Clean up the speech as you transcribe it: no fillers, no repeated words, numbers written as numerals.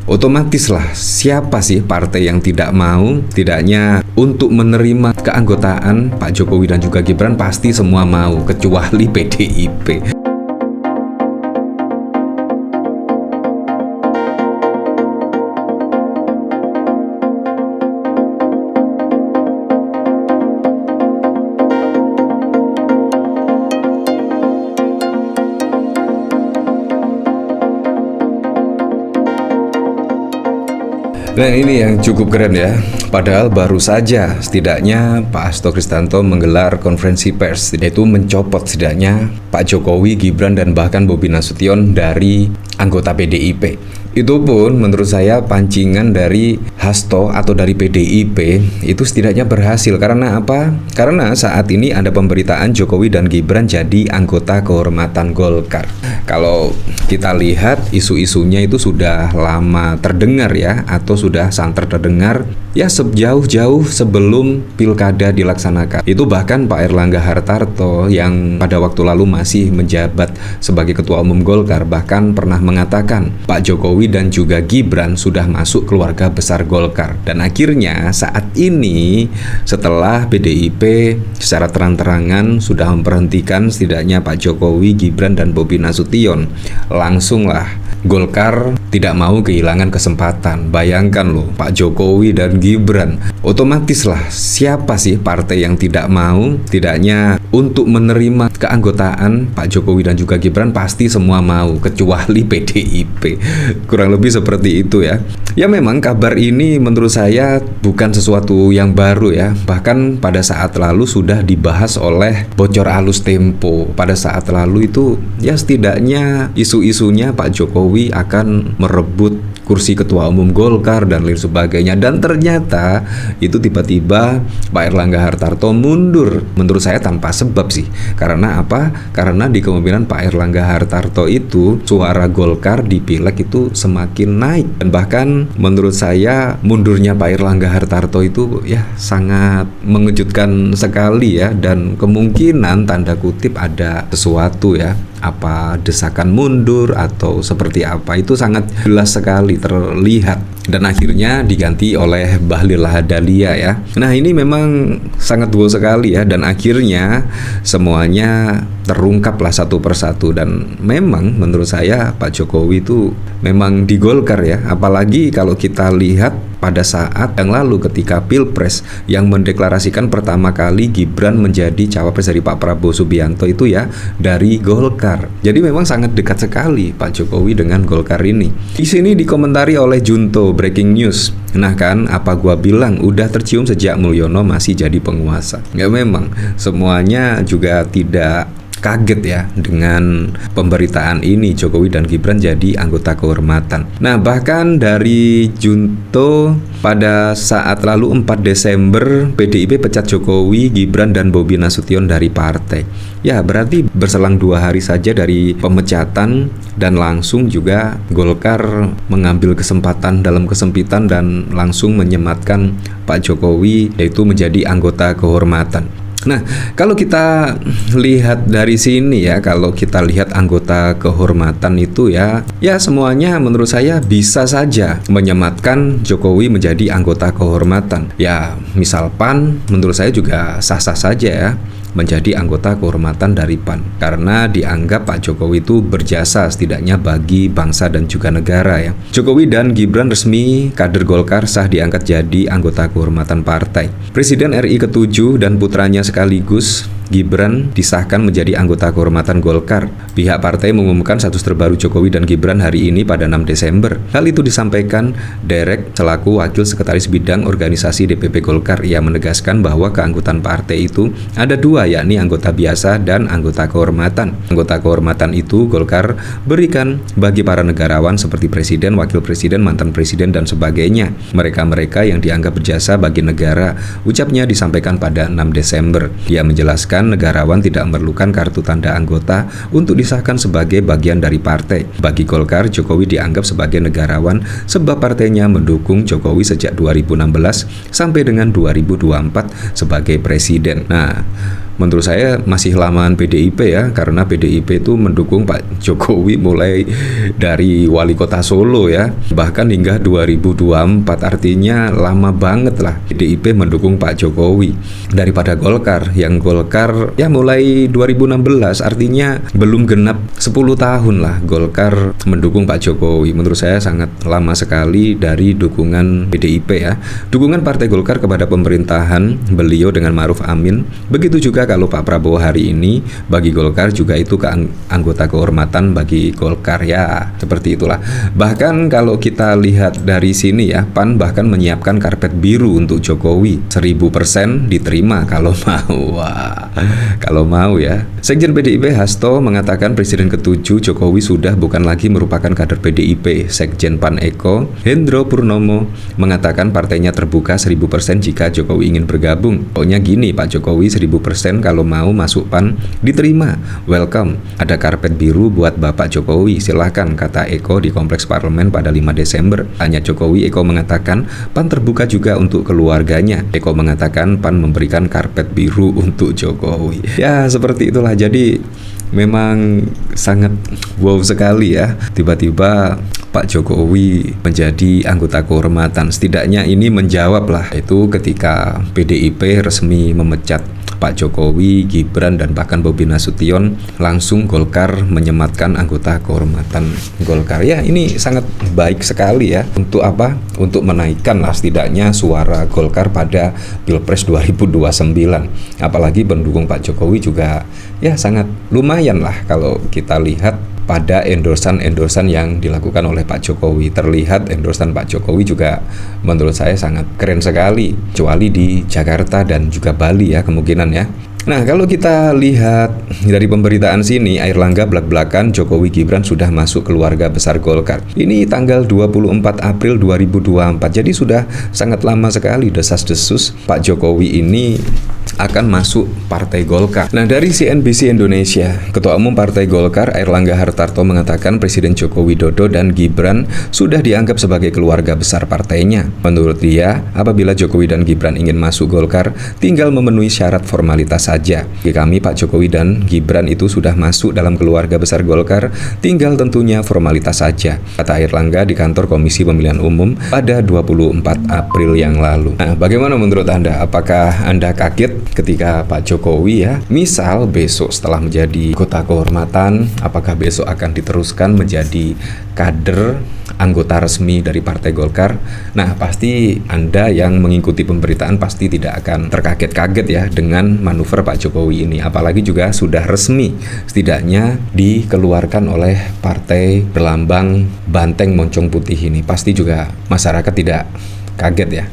Otomatis lah, siapa sih partai yang tidak mau, tidaknya untuk menerima keanggotaan Pak Jokowi dan juga Gibran, pasti semua mau, kecuali PDIP. Nah, ini yang cukup keren ya. Padahal baru saja setidaknya Pak Hasto Kristianto menggelar konferensi pers, yaitu mencopot setidaknya Pak Jokowi, Gibran, dan bahkan Bobi Nasution dari anggota PDIP. Itu pun menurut saya pancingan dari Hasto atau dari PDIP itu setidaknya berhasil. Karena apa? Karena saat ini ada pemberitaan Jokowi dan Gibran jadi anggota kehormatan Golkar. Kalau kita lihat isu-isunya itu sudah lama terdengar ya, atau sudah santer terdengar ya sejauh-jauh sebelum pilkada dilaksanakan. Itu bahkan Pak Airlangga Hartarto yang pada waktu lalu masih menjabat sebagai ketua umum Golkar bahkan pernah mengatakan Pak Jokowi dan juga Gibran sudah masuk keluarga besar Golkar. Dan akhirnya saat ini setelah PDIP secara terang-terangan sudah memberhentikan setidaknya Pak Jokowi, Gibran, dan Bobi Nasution, langsunglah Golkar tidak mau kehilangan kesempatan. Bayangkan loh, Pak Jokowi dan Gibran, otomatis lah, siapa sih partai yang tidak mau, tidaknya untuk menerima keanggotaan Pak Jokowi dan juga Gibran, pasti semua mau, kecuali PDIP. Kurang lebih seperti itu ya. Ya memang kabar ini menurut saya bukan sesuatu yang baru ya. Bahkan pada saat lalu sudah dibahas oleh Bocor Alus Tempo. Pada saat lalu itu ya setidaknya isu-isunya Pak Jokowi akan merebut kursi ketua umum Golkar dan lain sebagainya, dan ternyata itu tiba-tiba Pak Airlangga Hartarto mundur, menurut saya tanpa sebab sih. Karena apa? Karena di kepemimpinan Pak Airlangga Hartarto itu suara Golkar di pileg itu semakin naik, dan bahkan menurut saya mundurnya Pak Airlangga Hartarto itu ya sangat mengejutkan sekali ya, dan kemungkinan tanda kutip ada sesuatu ya, apa desakan mundur atau seperti apa, itu sangat jelas sekali terlihat, dan akhirnya diganti oleh Bahlil Lahadalia ya. Nah ini memang sangat duo sekali ya, dan akhirnya semuanya terungkaplah satu persatu. Dan memang menurut saya Pak Jokowi itu memang di Golkar ya, apalagi kalau kita lihat pada saat yang lalu ketika Pilpres yang mendeklarasikan pertama kali Gibran menjadi cawapres dari Pak Prabowo Subianto itu ya dari Golkar. Jadi memang sangat dekat sekali Pak Jokowi dengan Golkar ini. Di sini dikomentari oleh Junto Breaking News. Nah kan, apa gua bilang udah tercium sejak Mulyono masih jadi penguasa. Ya memang semuanya juga tidak kaget ya dengan pemberitaan ini Jokowi dan Gibran jadi anggota kehormatan. Nah bahkan dari Junto pada saat lalu 4 Desember PDIP pecat Jokowi, Gibran, dan Bobi Nasution dari partai. Ya berarti berselang 2 hari saja dari pemecatan, dan langsung juga Golkar mengambil kesempatan dalam kesempitan dan langsung menyematkan Pak Jokowi yaitu menjadi anggota kehormatan. Nah, kalau kita lihat dari sini ya, kalau kita lihat anggota kehormatan itu ya semuanya menurut saya bisa saja menyematkan Jokowi menjadi anggota kehormatan. Ya, misal PAN menurut saya juga sah-sah saja ya menjadi anggota kehormatan dari PAN, karena dianggap Pak Jokowi itu berjasa setidaknya bagi bangsa dan juga negara ya. Jokowi dan Gibran resmi kader Golkar sah diangkat jadi anggota kehormatan partai. Presiden RI ke-7 dan putranya sekaligus Gibran disahkan menjadi anggota kehormatan Golkar. Pihak partai mengumumkan status terbaru Jokowi dan Gibran hari ini pada 6 Desember. Hal itu disampaikan Derek selaku Wakil Sekretaris Bidang Organisasi DPP Golkar. Ia menegaskan bahwa keanggotaan partai itu ada 2, yakni anggota biasa dan anggota kehormatan. Anggota kehormatan itu Golkar berikan bagi para negarawan seperti presiden, wakil presiden, mantan presiden, dan sebagainya. Mereka-mereka yang dianggap berjasa bagi negara, ucapnya disampaikan pada 6 Desember. Dia menjelaskan negarawan tidak memerlukan kartu tanda anggota untuk disahkan sebagai bagian dari partai. Bagi Golkar, Jokowi dianggap sebagai negarawan sebab partainya mendukung Jokowi sejak 2016 sampai dengan 2024 sebagai presiden. Nah, menurut saya masih lamaan PDIP ya, karena PDIP itu mendukung Pak Jokowi mulai dari wali kota Solo ya, bahkan hingga 2024, artinya lama banget lah PDIP mendukung Pak Jokowi daripada Golkar, yang Golkar ya mulai 2016, artinya belum genap 10 tahun lah Golkar mendukung Pak Jokowi. Menurut saya sangat lama sekali dari dukungan PDIP ya, dukungan Partai Golkar kepada pemerintahan beliau dengan Ma'ruf Amin. Begitu juga kalau Pak Prabowo hari ini, bagi Golkar juga itu anggota kehormatan bagi Golkar ya, seperti itulah. Bahkan kalau kita lihat dari sini ya, PAN bahkan menyiapkan karpet biru untuk Jokowi, 1000% diterima kalau mau. Wah, kalau mau ya. Sekjen PDIP Hasto mengatakan Presiden ke-7 Jokowi sudah bukan lagi merupakan kader PDIP. Sekjen PAN Eko Hendro Purnomo mengatakan partainya terbuka 1000% jika Jokowi ingin bergabung. Pokoknya gini, Pak Jokowi 1000% kalau mau masuk PAN diterima, welcome. Ada karpet biru buat Bapak Jokowi, silahkan, kata Eko di Kompleks Parlemen pada 5 Desember. Hanya Jokowi, Eko mengatakan PAN terbuka juga untuk keluarganya. Eko mengatakan PAN memberikan karpet biru untuk Jokowi. Ya seperti itulah, jadi memang sangat wow sekali ya, tiba-tiba Pak Jokowi menjadi anggota kehormatan. Setidaknya ini menjawab lah itu ketika PDIP resmi memecat Pak Jokowi, Gibran, dan bahkan Bobi Nasution, langsung Golkar menyematkan anggota kehormatan Golkar. Ya ini sangat baik sekali ya. Untuk apa? Untuk menaikkan lah setidaknya suara Golkar pada Pilpres 2029. Apalagi pendukung Pak Jokowi juga ya sangat lumayan lah kalau kita lihat pada endorsan yang dilakukan oleh Pak Jokowi. Terlihat endorsan Pak Jokowi juga menurut saya sangat keren sekali, kecuali di Jakarta dan juga Bali ya kemungkinan ya. Nah, kalau kita lihat dari pemberitaan sini, Airlangga blak-blakan Jokowi Gibran sudah masuk keluarga besar Golkar. Ini tanggal 24 April 2024. Jadi sudah sangat lama sekali desas-desus Pak Jokowi ini akan masuk Partai Golkar. Nah, dari CNBC Indonesia, Ketua Umum Partai Golkar Airlangga Hartarto mengatakan Presiden Joko Widodo dan Gibran sudah dianggap sebagai keluarga besar partainya. Menurut dia, apabila Jokowi dan Gibran ingin masuk Golkar, tinggal memenuhi syarat formalitas saja. Bagi kami, Pak Jokowi dan Gibran itu sudah masuk dalam keluarga besar Golkar, tinggal tentunya formalitas saja, kata Airlangga di kantor Komisi Pemilihan Umum pada 24 April yang lalu. Nah, bagaimana menurut Anda? Apakah Anda kaget ketika Pak Jokowi ya, misal besok setelah menjadi anggota kehormatan, apakah besok akan diteruskan menjadi kader anggota resmi dari Partai Golkar? Nah, pasti Anda yang mengikuti pemberitaan pasti tidak akan terkaget-kaget ya dengan manuver Pak Jokowi ini, apalagi juga sudah resmi setidaknya dikeluarkan oleh partai berlambang banteng moncong putih ini. Pasti juga masyarakat tidak kaget ya.